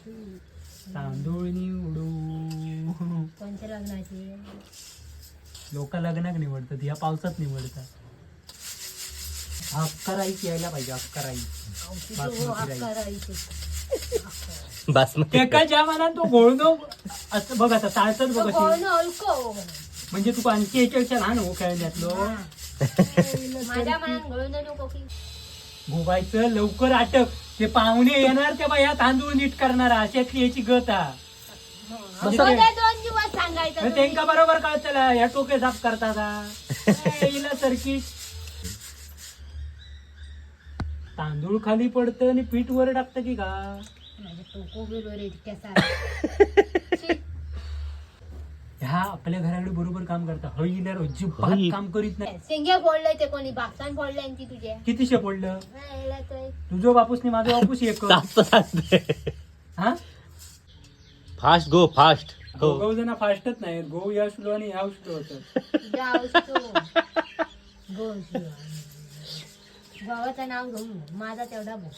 तांदूळ निवडू. कोणत्या लग्नाची? लोक लग्नाक निवडतात, या पावसात निवडतात. अक्का राईस यायला पाहिजे, अक्का राईस. बासमती एकाच्या मनात तो घोळणं असं बघ, आता चालतात बघ अशी. म्हणजे तू आणखी याच्यापेक्षा लहान हो खेळण्यातलो. माझ्या मनात घोळणं नको की गोबायचं लवकर अटक. ते पाहुणे येणार तेव्हा या तांदूळ नीट करणार अशातली याची गत हा. दोन दिवस सांगायचं. त्यांका बरोबर कळतला या टोके साफ करतात सारखी. तांदूळ खाली पडतं आणि पीठ वर टाकतं की का? ह्या आपल्या घराकडे बरोबर काम करता. हळीला अजिबात काम करीत नाही. शेंगे फोडलंय ते कोणी बापसान फोडलंय ती तुझ्या. कितीशे पडलं तुझं बापूस नाही माझं बापूस एक. हा फास्ट गो फास्ट. गो जण फास्टच नाही. गो या स्लो आणि ह्या स्लो होत. गावाचं नाव घेऊन माझा तेवढा भाऊ